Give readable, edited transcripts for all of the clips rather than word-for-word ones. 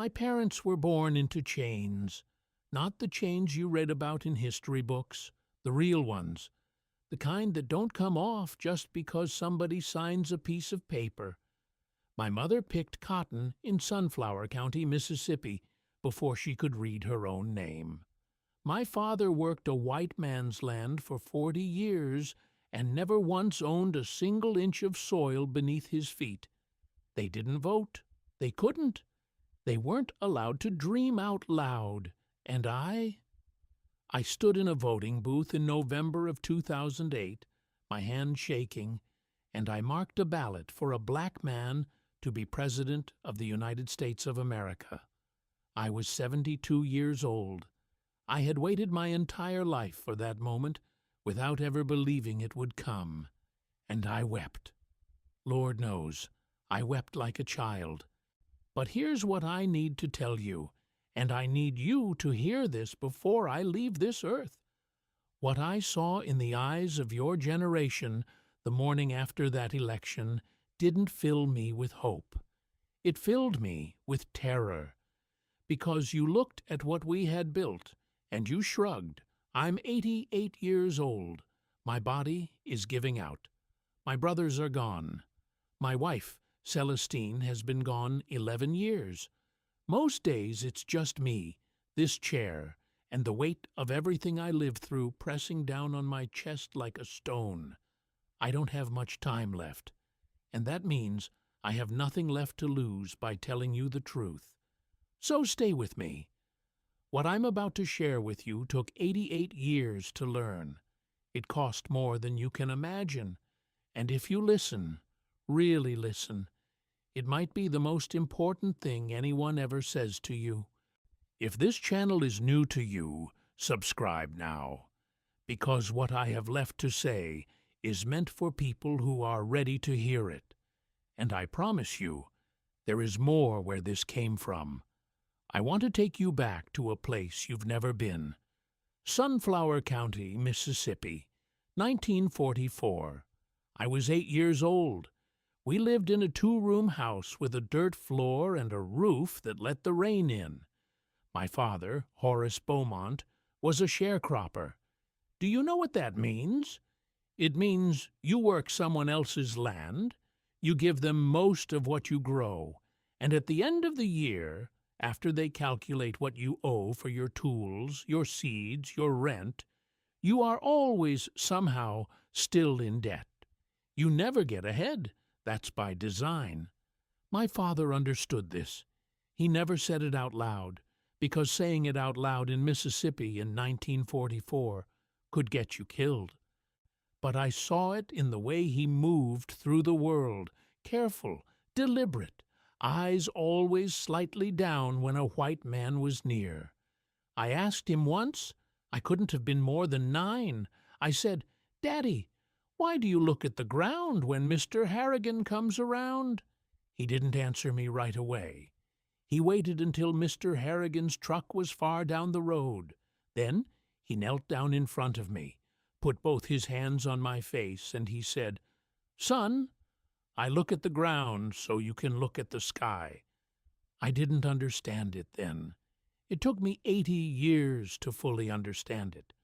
My parents were born into chains, not the chains you read about in history books, the real ones, the kind that don't come off just because somebody signs a piece of paper. My mother picked cotton in Sunflower County, Mississippi, before she could read her own name. My father worked a white man's land for 40 years and never once owned a single inch of soil beneath his feet. They didn't vote. They couldn't. They weren't allowed to dream out loud. And I stood in a voting booth in November of 2008, my hand shaking, and I marked a ballot for a black man to be President of the United States of America. I was 72 years old. I had waited my entire life for that moment without ever believing it would come. And I wept. Lord knows, I wept like a child. But here's what I need to tell you, and I need you to hear this before I leave this earth. What I saw in the eyes of your generation the morning after that election didn't fill me with hope. It filled me with terror. Because you looked at what we had built, and you shrugged. I'm 88 years old. My body is giving out. My brothers are gone. My wife, Celestine, has been gone 11 years. Most days it's just me, this chair, and the weight of everything I lived through pressing down on my chest like a stone. I don't have much time left, and that means I have nothing left to lose by telling you the truth. So stay with me. What I'm about to share with you took 88 years to learn. It cost more than you can imagine, and if you listen, really listen, it might be the most important thing anyone ever says to you. If this channel is new to you, subscribe now, because what I have left to say is meant for people who are ready to hear it. And I promise you, there is more where this came from. I want to take you back to a place you've never been. Sunflower County, Mississippi, 1944. I was 8 years old. We lived in a 2-room house with a dirt floor and a roof that let the rain in. My father, Horace Beaumont, was a sharecropper. Do you know what that means? It means you work someone else's land, you give them most of what you grow, and at the end of the year, after they calculate what you owe for your tools, your seeds, your rent, you are always somehow still in debt. You never get ahead. That's by design. My father understood this. He never said it out loud, because saying it out loud in Mississippi in 1944 could get you killed. But I saw it in the way he moved through the world, careful, deliberate, eyes always slightly down when a white man was near. I asked him once, I couldn't have been more than 9, I said, "Daddy, why do you look at the ground when Mr. Harrigan comes around?" He didn't answer me right away. He waited until Mr. Harrigan's truck was far down the road. Then he knelt down in front of me, put both his hands on my face, and he said, "Son, I look at the ground so you can look at the sky." I didn't understand it then. It took me 80 years to fully understand it.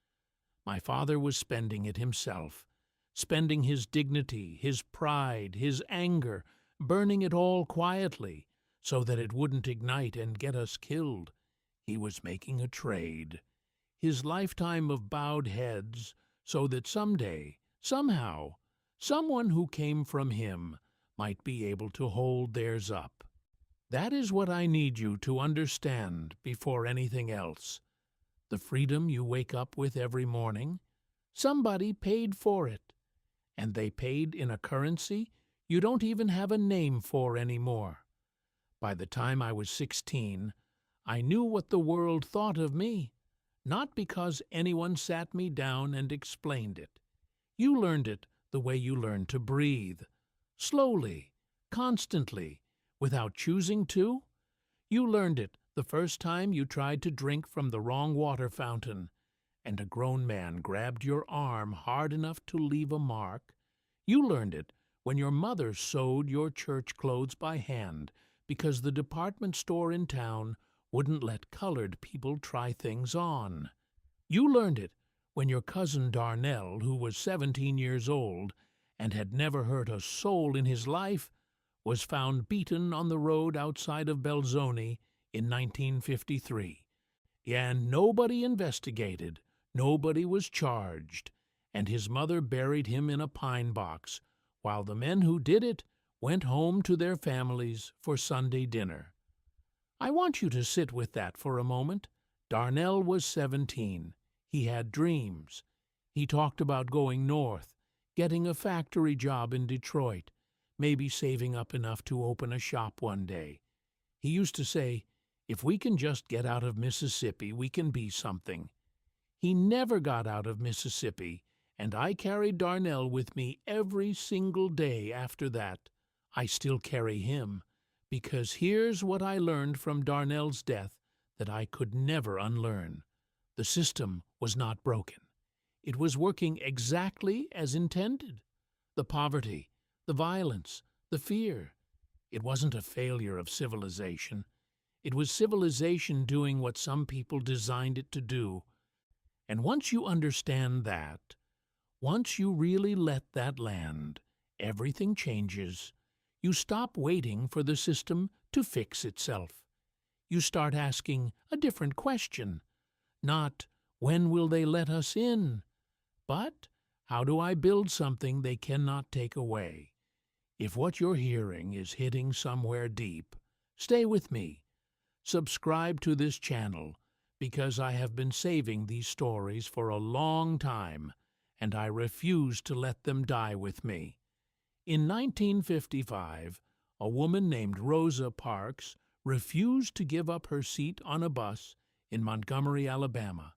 My father was spending it himself, spending his dignity, his pride, his anger, burning it all quietly so that it wouldn't ignite and get us killed. He was making a trade, his lifetime of bowed heads, so that someday, somehow, someone who came from him might be able to hold theirs up. That is what I need you to understand before anything else. The freedom you wake up with every morning, somebody paid for it. And they paid in a currency you don't even have a name for anymore. By the time I was 16, I knew what the world thought of me, not because anyone sat me down and explained it. You learned it the way you learn to breathe, slowly, constantly, without choosing to. You learned it the first time you tried to drink from the wrong water fountain, and a grown man grabbed your arm hard enough to leave a mark. You learned it when your mother sewed your church clothes by hand because the department store in town wouldn't let colored people try things on. You learned it when your cousin Darnell, who was 17 years old and had never hurt a soul in his life, was found beaten on the road outside of Belzoni in 1953. And nobody investigated, nobody was charged, and his mother buried him in a pine box, while the men who did it went home to their families for Sunday dinner. I want you to sit with that for a moment. Darnell was 17. He had dreams. He talked about going north, getting a factory job in Detroit, maybe saving up enough to open a shop one day. He used to say, "If we can just get out of Mississippi, we can be something." He never got out of Mississippi, and I carried Darnell with me every single day after that. I still carry him, because here's what I learned from Darnell's death that I could never unlearn. The system was not broken. It was working exactly as intended. The poverty, the violence, the fear. It wasn't a failure of civilization. It was civilization doing what some people designed it to do. And once you understand that, once you really let that land, everything changes. You stop waiting for the system to fix itself. You start asking a different question. Not, when will they let us in? But, how do I build something they cannot take away? If what you're hearing is hitting somewhere deep, stay with me. Subscribe to this channel, because I have been saving these stories for a long time, and I refuse to let them die with me. In 1955, a woman named Rosa Parks refused to give up her seat on a bus in Montgomery, Alabama.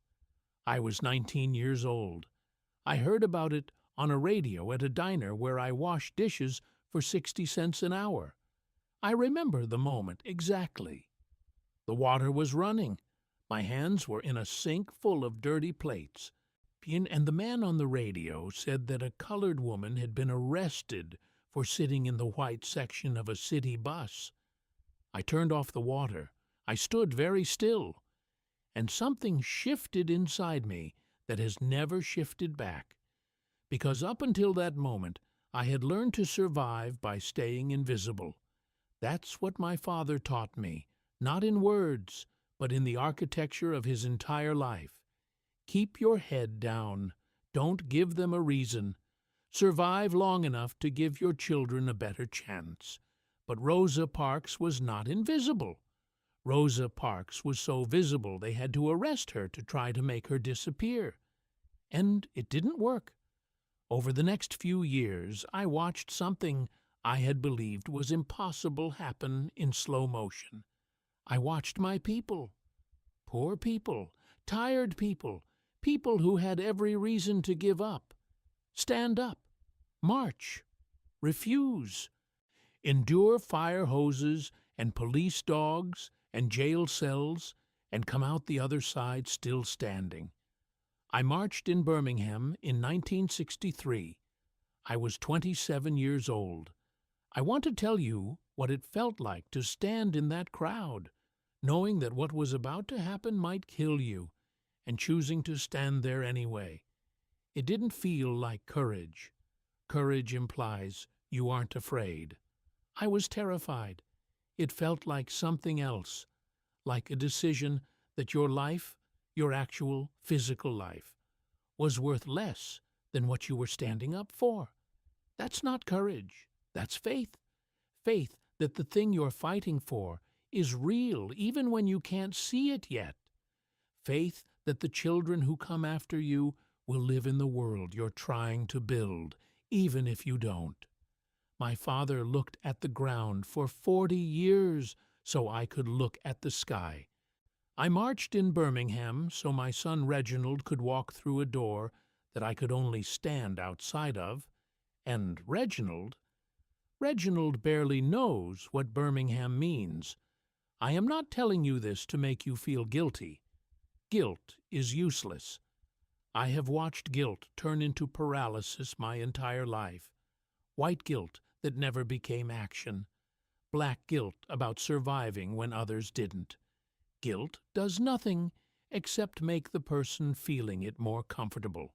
I was 19 years old. I heard about it on a radio at a diner where I washed dishes for 60 cents an hour. I remember the moment exactly. The water was running. My hands were in a sink full of dirty plates. And the man on the radio said that a colored woman had been arrested for sitting in the white section of a city bus. I turned off the water. I stood very still. And something shifted inside me that has never shifted back. Because up until that moment, I had learned to survive by staying invisible. That's what my father taught me, not in words, but in the architecture of his entire life. Keep your head down. Don't give them a reason. Survive long enough to give your children a better chance. But Rosa Parks was not invisible. Rosa Parks was so visible they had to arrest her to try to make her disappear. And it didn't work. Over the next few years, I watched something I had believed was impossible happen in slow motion. I watched my people. Poor people, tired people, people who had every reason to give up. Stand up, march, refuse, endure fire hoses and police dogs and jail cells, and come out the other side still standing. I marched in Birmingham in 1963. I was 27 years old. I want to tell you what it felt like to stand in that crowd, knowing that what was about to happen might kill you, and choosing to stand there anyway. It didn't feel like courage. Courage implies you aren't afraid. I was terrified. It felt like something else, like a decision that your life, your actual physical life, was worth less than what you were standing up for. That's not courage. That's faith. Faith that the thing you're fighting for is real even when you can't see it yet. Faith that the children who come after you will live in the world you're trying to build, even if you don't. My father looked at the ground for 40 years so I could look at the sky. I marched in Birmingham so my son Reginald could walk through a door that I could only stand outside of, and Reginald barely knows what Birmingham means. I am not telling you this to make you feel guilty. Guilt is useless. I have watched guilt turn into paralysis my entire life. White guilt that never became action. black guilt about surviving when others didn't. Guilt does nothing except make the person feeling it more comfortable.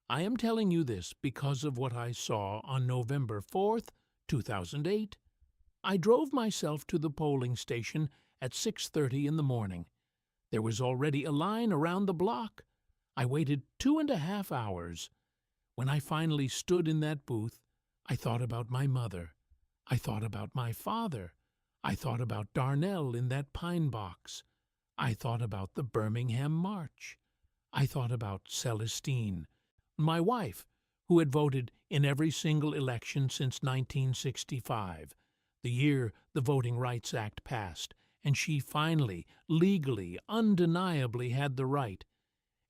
I am telling you this because of what I saw on November 4th, 2008. I drove myself to the polling station at 6:30 in the morning. There was already a line around the block. I waited 2.5 hours. When I finally stood in that booth, I thought about my mother. I thought about my father. I thought about Darnell in that pine box. I thought about the Birmingham March. I thought about Celestine, my wife, who had voted in every single election since 1965, the year the Voting Rights Act passed, and she finally, legally, undeniably had the right,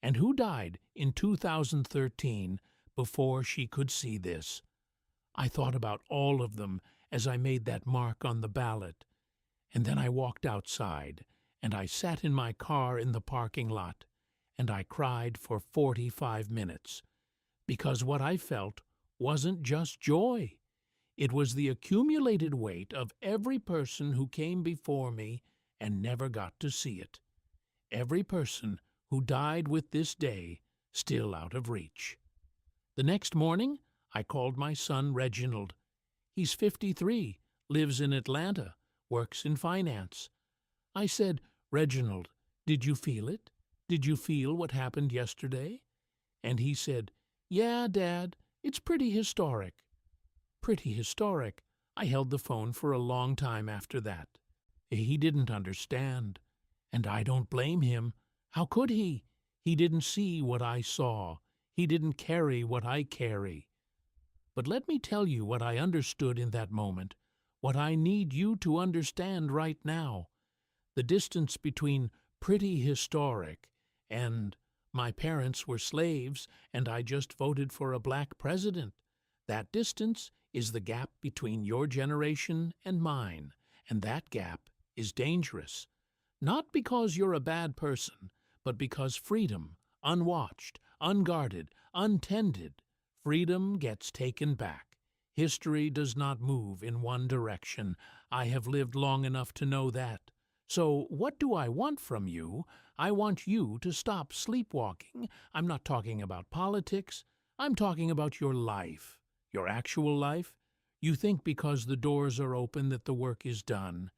and who died in 2013 before she could see this. I thought about all of them as I made that mark on the ballot, and then I walked outside, and I sat in my car in the parking lot, and I cried for 45 minutes, because what I felt wasn't just joy. It was the accumulated weight of every person who came before me and never got to see it. Every person who died with this day still out of reach. The next morning, I called my son Reginald. He's 53, lives in Atlanta, works in finance. I said, "Reginald, did you feel it? Did you feel what happened yesterday?" And he said, "Yeah, Dad, it's pretty historic." Pretty historic. I held the phone for a long time after that. He didn't understand, and I don't blame him. How could he? He didn't see what I saw. He didn't carry what I carry. But let me tell you what I understood in that moment, what I need you to understand right now. The distance between pretty historic and my parents were slaves and I just voted for a black president. That distance is the gap between your generation and mine, and that gap is dangerous. Not because you're a bad person, but because freedom, unwatched, unguarded, untended, freedom gets taken back. History does not move in one direction. I have lived long enough to know that. So what do I want from you? I want you to stop sleepwalking. I'm not talking about politics. I'm talking about your life. Your actual life. You think because the doors are open that the work is done.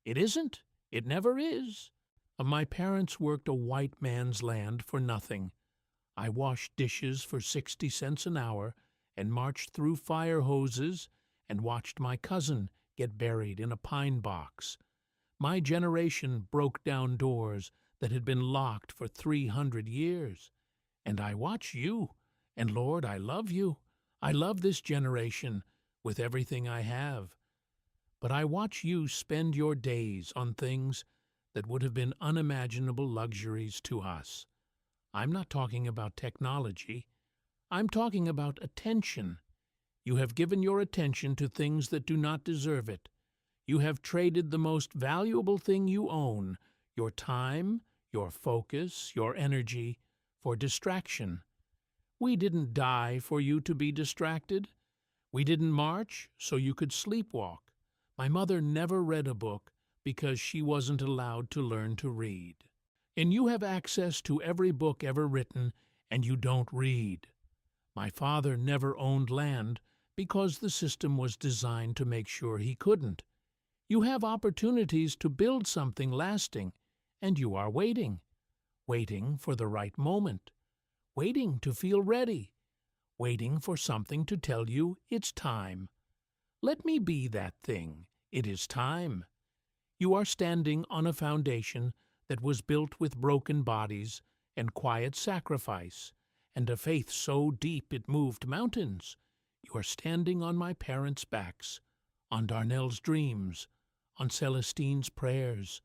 It isn't. It never is. My parents worked a white man's land for nothing. I washed dishes for 60 cents an hour and marched through fire hoses and watched my cousin get buried in a pine box. My generation broke down doors that had been locked for 300 years. And I watch you, and Lord, I love you. I love this generation with everything I have. But I watch you spend your days on things that would have been unimaginable luxuries to us. I'm not talking about technology. I'm talking about attention. You have given your attention to things that do not deserve it. You have traded the most valuable thing you own, your time, your focus, your energy, for distraction. We didn't die for you to be distracted. We didn't march so you could sleepwalk. My mother never read a book because she wasn't allowed to learn to read. And you have access to every book ever written, and you don't read. My father never owned land because the system was designed to make sure he couldn't. You have opportunities to build something lasting, and you are waiting. Waiting for the right moment. Waiting to feel ready. Waiting for something to tell you it's time. Let me be that thing. It is time. You are standing on a foundation that was built with broken bodies and quiet sacrifice, and a faith so deep it moved mountains. You are standing on my parents' backs, on Darnell's dreams, on Celestine's prayers,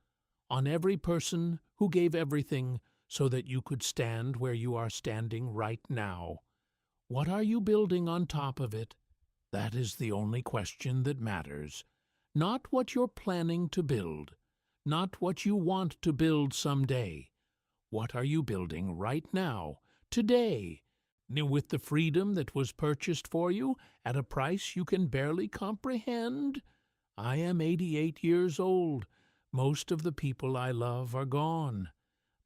on every person who gave everything so that you could stand where you are standing right now. What are you building on top of it? That is the only question that matters. Not what you're planning to build, not what you want to build someday. What are you building right now, today, with the freedom that was purchased for you at a price you can barely comprehend? I am 88 years old. Most of the people I love are gone.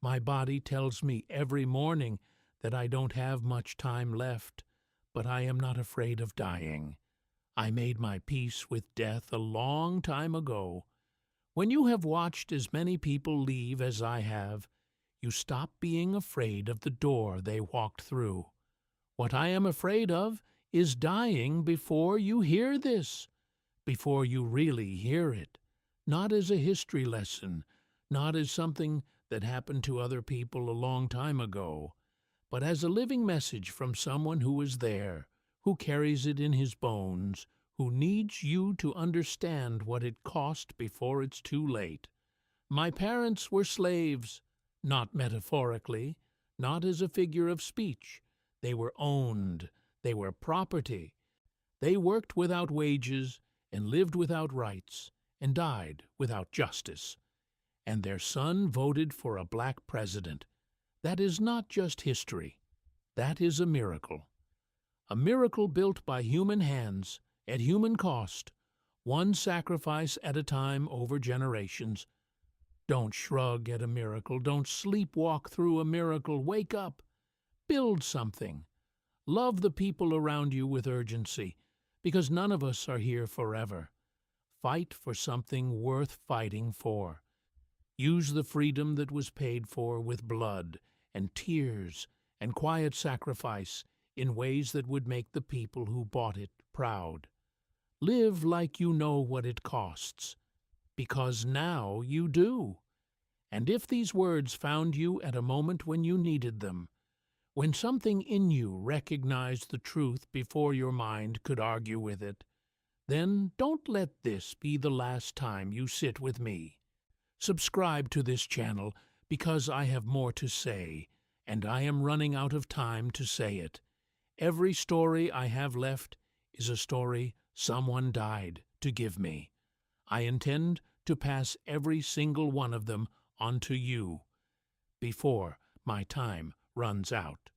My body tells me every morning that I don't have much time left, but I am not afraid of dying. I made my peace with death a long time ago. When you have watched as many people leave as I have, you stop being afraid of the door they walked through. What I am afraid of is dying before you hear this, before you really hear it, not as a history lesson, not as something that happened to other people a long time ago, but as a living message from someone who was there, who carries it in his bones, who needs you to understand what it cost before it's too late. My parents were slaves, not metaphorically, not as a figure of speech. They were owned. They were property. They worked without wages and lived without rights and died without justice. And their son voted for a black president. That is not just history. That is a miracle. A miracle built by human hands, at human cost, one sacrifice at a time over generations. Don't shrug at a miracle. Don't sleepwalk through a miracle. Wake up. Build something. Love the people around you with urgency, because none of us are here forever. Fight for something worth fighting for. Use the freedom that was paid for with blood and tears and quiet sacrifice in ways that would make the people who bought it proud. Live like you know what it costs, because now you do. And if these words found you at a moment when you needed them, when something in you recognized the truth before your mind could argue with it, then don't let this be the last time you sit with me. Subscribe to this channel because I have more to say, and I am running out of time to say it. Every story I have left is a story someone died to give me. I intend to pass every single one of them on to you before my time runs out.